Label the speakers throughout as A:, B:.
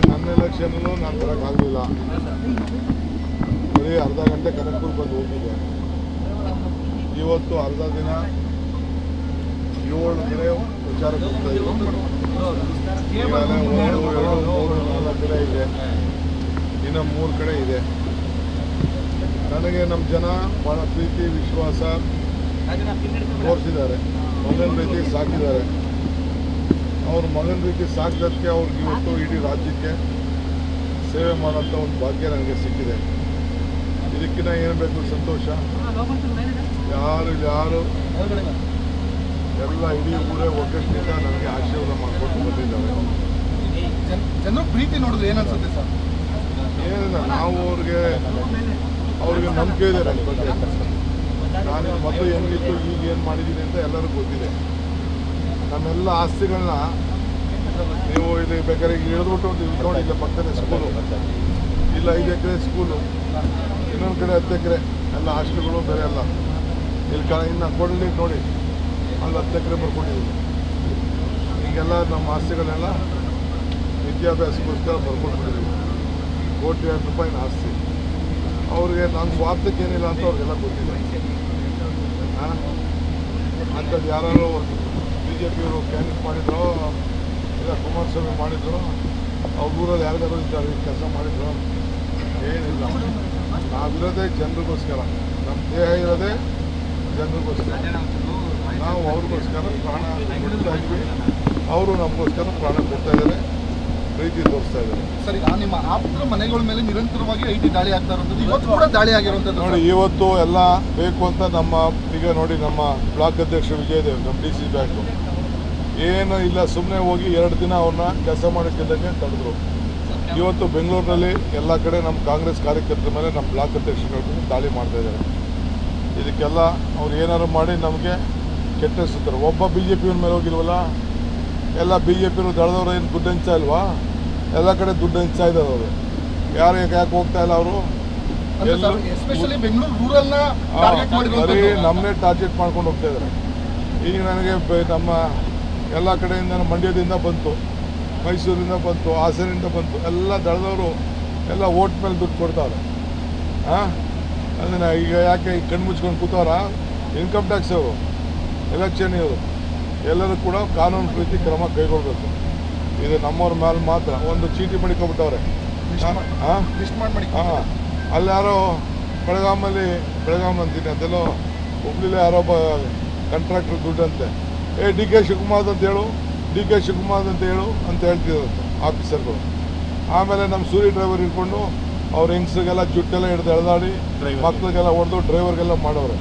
A: ನನ್ನ ಎಲೆಕ್ಷನ್ನೂ ನಾನು ಬರೋಕ್ಕಾಗಲಿಲ್ಲ. ಬರೀ ಅರ್ಧ ಗಂಟೆ ಕನಕಪುರ ಬಂದು ಹೋಗಿದ್ದೆ. ಇವತ್ತು ಅರ್ಧ ದಿನ 7 ಕಡೆ ಪ್ರಚಾರಕ್ಕೆ ಹೋಗ್ತಾ ಇದ್ದೀವಿ. 1, 2, 3, 4 ಕಡೆ ಇದೆ, ಇನ್ನು 3 ಕಡೆ ಇದೆ. ನನಗೆ ನಮ್ಮ ಜನ ಭಾಳ ಪ್ರೀತಿ ವಿಶ್ವಾಸ ತೋರಿಸಿದ್ದಾರೆ. ಮಗನ ರೀತಿ ಸಾಕಿದ್ದಾರೆ. ಅವ್ರ ಮಗನ ರೀತಿ ಸಾಕಿದ್ದಕ್ಕೆ ಅವ್ರಿಗೆ ಇವತ್ತು ಇಡೀ ರಾಜ್ಯಕ್ಕೆ ಸೇವೆ ಮಾಡೋಂಥ ಒಂದು ಭಾಗ್ಯ ನನಗೆ ಸಿಕ್ಕಿದೆ. ಇದಕ್ಕಿಂತ ಏನು ಬೇಕು ಸಂತೋಷ? ಯಾರು ಎಲ್ಲ ಇಡೀ ಊರೇ ಒಗ್ಗಟ್ಟಿನಿಂದ ನನಗೆ ಆಶೀರ್ವಾದ ಮಾಡಿಕೊಂಡು ಬಂದಿದ್ದಾರೆ.
B: ಜನರ ಪ್ರೀತಿ ನೋಡಿದ್ರೆ ಏನನ್ಸುತ್ತೆ ಸರ್?
A: ಏನಿಲ್ಲ, ನಾವು ಅವ್ರಿಗೆ ನಂಬಿಕೆ ಇದೆ ನನ್ನ ಬಗ್ಗೆ. ನಾನು ಮೊದಲು ಹೆಂಗಿತ್ತು ಈಗ ಏನು ಮಾಡಿದ್ದೀನಿ ಅಂತ ಎಲ್ಲರಿಗೂ ಗೊತ್ತಿದೆ. ನಮ್ಮೆಲ್ಲ ಆಸ್ತಿಗಳನ್ನ ನೀವು ಇಲ್ಲಿ ಬೇಕಾದ್ರೆ ಈಗ ಇಳಿದ್ಬಿಟ್ಟು ನೀವು ನೋಡಿ, ಇಲ್ಲ ಪಕ್ಕದ ಸ್ಕೂಲು, ಇಲ್ಲ 5 ಎಕರೆ ಸ್ಕೂಲು, ಇನ್ನೊಂದು ಕಡೆ 10 ಎಕರೆ ಎಲ್ಲ ಹಾಸ್ಟೆಲ್ಗಳು ಬೇರೆ ಎಲ್ಲ. ಇಲ್ಲಿ ಇನ್ನು ಕೊಡಲಿ ನೋಡಿ, ಅಲ್ಲಿ 10 ಎಕರೆ ಬರ್ಕೊಂಡಿದ್ದೀನಿ. ಹೀಗೆಲ್ಲ ನಮ್ಮ ಆಸ್ತಿಗಳನ್ನೆಲ್ಲ ವಿದ್ಯಾಭ್ಯಾಸಕ್ಕೋಸ್ಕರ ಬರ್ಕೊಟ್ಬಿಟ್ಟಿದ್ದೀವಿ. ಕೋಟ್ಯಾಂತರ ರೂಪಾಯಿನ ಆಸ್ತಿ. ಅವ್ರಿಗೆ ನನ್ನ ಸ್ವಾರ್ಥಕ್ಕೆ ಏನಿಲ್ಲ ಅಂತ ಅವ್ರಿಗೆಲ್ಲ ಗೊತ್ತಿದೆ. ಅಂಥದ್ದು ಯಾರು BJPಯವರು ಕ್ಯಾಂಡಿಡೇಟ್ ಮಾಡಿದ್ರು, ಇಲ್ಲ ಕುಮಾರಸ್ವಾಮಿ ಮಾಡಿದ್ರು, ಅವ್ರ ಊರಲ್ಲಿ ಯಾರಿಗಾರು ಇದ್ದಾರೆ ಕೆಲಸ ಮಾಡಿದ್ರು, ಏನಿಲ್ಲ. ನಾವಿರೋದೇ ಜನರಿಗೋಸ್ಕರ, ನಮ್ಮ ದೇಹ ಇರೋದೇ ಜನರಿಗೋಸ್ಕರ. ನಾವು ಅವ್ರಿಗೋಸ್ಕರ ಪ್ರಾಣ ಕೊಡ್ತಾ ಇದ್ವಿ, ಅವರು ನಮಗೋಸ್ಕರ ಪ್ರಾಣ ಕೊಡ್ತಾ ಇದ್ದಾರೆ, ಪ್ರೀತಿ ತೋರಿಸ್ತಾ ಇದ್ದಾರೆ.
B: ಸರಿ, ನಿಮ್ಮ ಆಪ್ತರ ಮನೆಗಳ ಮೇಲೆ ನಿರಂತರವಾಗಿ IT ದಾಳಿ ಆಗ್ತಾ ಇರೋದು, ಇವತ್ತು ಕೂಡ ದಾಳಿ ಆಗಿರುವಂಥದ್ದು
A: ನೋಡಿ. ಇವತ್ತು ಎಲ್ಲ ಬೇಕು ಅಂತ ಈಗ ನೋಡಿ, ನಮ್ಮ ಬ್ಲಾಕ್ ಅಧ್ಯಕ್ಷ ವಿಜಯದೇವ್, ನಮ್ಮ DC ಬ್ಯಾಂಕು ಏನು ಇಲ್ಲ, ಸುಮ್ಮನೆ ಹೋಗಿ 2 ದಿನ ಅವ್ರನ್ನ ಕೆಲಸ ಮಾಡೋಕ್ಕಿದ್ದಂಗೆ ತಡೆದ್ರು. ಇವತ್ತು ಬೆಂಗಳೂರಿನಲ್ಲಿ ಎಲ್ಲ ಕಡೆ ನಮ್ಮ ಕಾಂಗ್ರೆಸ್ ಕಾರ್ಯಕರ್ತರ ಮೇಲೆ ನಮ್ಮ ಬ್ಲಾಕ್ ಅಧ್ಯಕ್ಷಗಳು ದಾಳಿ ಮಾಡ್ತಾಯಿದ್ದಾರೆ. ಇದಕ್ಕೆಲ್ಲ ಅವ್ರು ಏನಾದ್ರು ಮಾಡಿ ನಮಗೆ ಕೆಟ್ಟ ಹೆಸರು. ಒಬ್ಬ BJPಯವ್ರ ಮೇಲೆ ಹೋಗಿಲ್ವಲ್ಲ, ಎಲ್ಲ BJPಯವರು ದಳದವ್ರು ಏನು ದುಡ್ಡು ಹಂಚ್ತಾ ಇಲ್ವಾ? ಎಲ್ಲ ಕಡೆ ದುಡ್ಡು ಹಂಚ್ತಾ ಇದ್ದಾರೆ ಅವರು. ಯಾಕೆ ಹೋಗ್ತಾ ಇಲ್ಲ ಅವರು? ಬರೀ ನಮ್ಮನ್ನೇ ಟಾರ್ಗೆಟ್ ಮಾಡ್ಕೊಂಡು ಹೋಗ್ತಾ ಇದ್ದಾರೆ. ಈಗ ನನಗೆ ನಮ್ಮ ಎಲ್ಲ ಕಡೆಯಿಂದ ಮಂಡ್ಯದಿಂದ ಬಂತು, ಮೈಸೂರಿಂದ ಬಂತು, ಹಾಸನಿಂದ ಬಂತು, ಎಲ್ಲ ದಳದವರು ಎಲ್ಲ ಓಟ್ ಮೇಲೆ ದುಡ್ಡು ಕೊಡ್ತಾರೆ. ಅದನ್ನು ಈಗ ಯಾಕೆ ಕಣ್ಣು ಮುಚ್ಕೊಂಡು ಕೂತವ್ರ? ಇನ್ಕಮ್ ಟ್ಯಾಕ್ಸ್ ಅವರು, ಎಲೆಕ್ಷನ್ ಇವರು, ಎಲ್ಲರೂ ಕೂಡ ಕಾನೂನು ರೀತಿ ಕ್ರಮ ಕೈಗೊಳ್ಬೇಕು. ಇದು ನಮ್ಮವ್ರ ಮೇಲೆ ಮಾತ್ರ. ಒಂದು ಚೀಟಿ ಮಾಡಿಕೊಬಿಟ್ಟವ್ರೆ. ಅಲ್ಲಿ ಯಾರೋ ಬೆಳಗಾಂ ಅಂತೀನಿ, ಅದೆಲ್ಲೋ ಹುಬ್ಳಿಲಿ ಯಾರೋ ಕಾಂಟ್ರಾಕ್ಟರ್ ದುಡ್ಡಂತೆ, DK ಶಿವಕುಮಾರ್ ಅಂತ ಹೇಳು ಅಂತ ಹೇಳ್ತಿದ್ರಂತೆ ಆಫೀಸರ್ಗಳು. ಆಮೇಲೆ ನಮ್ಮ ಸೂರಿ ಡ್ರೈವರ್ ಇಟ್ಕೊಂಡು ಅವ್ರ ಹೆಂಗ್ಸಿಗೆಲ್ಲ ಜುಟ್ಟೆಲ್ಲ ಹಿಡ್ದು ಎಳೆದಾಡಿ ಮಕ್ಳಿಗೆಲ್ಲ ಹೊಡೆದು ಡ್ರೈವರ್ಗೆಲ್ಲ ಮಾಡೋರೆ.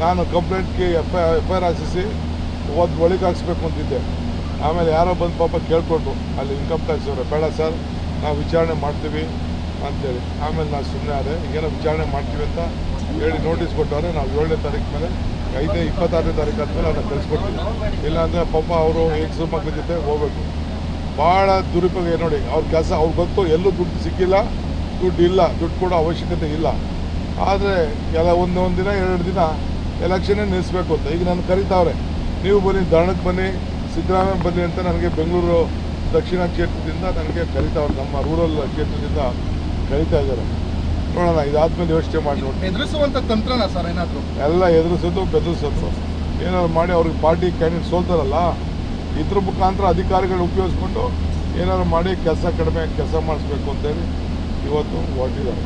A: ನಾನು ಕಂಪ್ಲೇಂಟ್ಗೆ FIR ಹಾಕಿಸಿ ಒಳಗೆ ಹಾಕ್ಸ್ಬೇಕು ಅಂತಿದ್ದೆ. ಆಮೇಲೆ ಯಾರೋ ಬಂದು ಪಾಪ ಕೇಳ್ಕೊಂಡ್ರು ಅಲ್ಲಿ ಇನ್ಕಮ್ ಟ್ಯಾಕ್ಸ್ ಅವರೇ, ಬೇಡ ಸರ್ ನಾವು ವಿಚಾರಣೆ ಮಾಡ್ತೀವಿ ಅಂತೇಳಿ. ಆಮೇಲೆ ನಾನು ಸುಮ್ಮನೆ ಆದೆ. ಈಗೇನೋ ವಿಚಾರಣೆ ಮಾಡ್ತೀವಿ ಅಂತ ಹೇಳಿ ನೋಟಿಸ್ ಕೊಟ್ಟವ್ರೆ. ನಾವು 7ನೇ ತಾರೀಕು ಮೇಲೆ 26ನೇ ತಾರೀಕು ಆದಮೇಲೆ ಅದನ್ನು ಕಳಿಸ್ಕೊಡ್ತೀವಿ. ಇಲ್ಲಾಂದರೆ ಪಾಪ ಅವರು ಹೆಂಗಸರು ಮಕ್ಕಳ ಜೊತೆ ಹೋಗ್ಬೇಕು. ಭಾಳ ದುರುಪಯೋಗ ನೋಡಿ ಅವ್ರ ಕೆಲಸ. ಅವ್ರಿಗೆ ಗೊತ್ತು ಎಲ್ಲೂ ದುಡ್ಡು ಸಿಕ್ಕಿಲ್ಲ, ದುಡ್ಡು ಇಲ್ಲ, ದುಡ್ಡು ಕೊಡೋ ಅವಶ್ಯಕತೆ ಇಲ್ಲ. ಆದರೆ ಎಲ್ಲ ಒಂದೊಂದು ದಿನ 2 ದಿನ ಎಲೆಕ್ಷನ್ನೇ ನಿಲ್ಲಿಸ್ಬೇಕು ಅಂತ ಈಗ ನಾನು ಕರೀತಾವ್ರೆ. ನೀವು ಬನ್ನಿ, ಧರಣಕ್ಕೆ ಬನ್ನಿ, ಸಿದ್ದರಾಮಯ್ಯ ಬನ್ನಿ ಅಂತ ನನಗೆ ಬೆಂಗಳೂರು ದಕ್ಷಿಣ ಕ್ಷೇತ್ರದಿಂದ ನನಗೆ ಕರೀತಾವ್ರೆ. ನಮ್ಮ ರೂರಲ್ ಕ್ಷೇತ್ರದಿಂದ ಕರೀತಾ ಇದ್ದಾರೆ. ನೋಡೋಣ, ಇದಾದ್ಮೇಲೆ ಯೋಚನೆ ಮಾಡಿ ನೋಡಿ.
B: ಎದುರಿಸುವಂಥ ತಂತ್ರನ ಸರ್ ಏನಾದರೂ? ಎಲ್ಲ
A: ಎದುರಿಸೋದು ಬೆದರಿಸೋದು ಏನಾದ್ರು ಮಾಡಿ ಅವ್ರಿಗೆ ಪಾರ್ಟಿ ಕ್ಯಾಂಡಿಡೇಟ್ ಸೋಲ್ತಾರಲ್ಲ, ಇದ್ರ ಮುಖಾಂತರ ಅಧಿಕಾರಿಗಳು ಉಪಯೋಗಿಸ್ಕೊಂಡು ಏನಾದ್ರು ಮಾಡಿ ಕೆಲಸ ಮಾಡಿಸ್ಬೇಕು ಅಂತೇಳಿ ಇವತ್ತು ಹೊರಟಿದ್ದಾರೆ.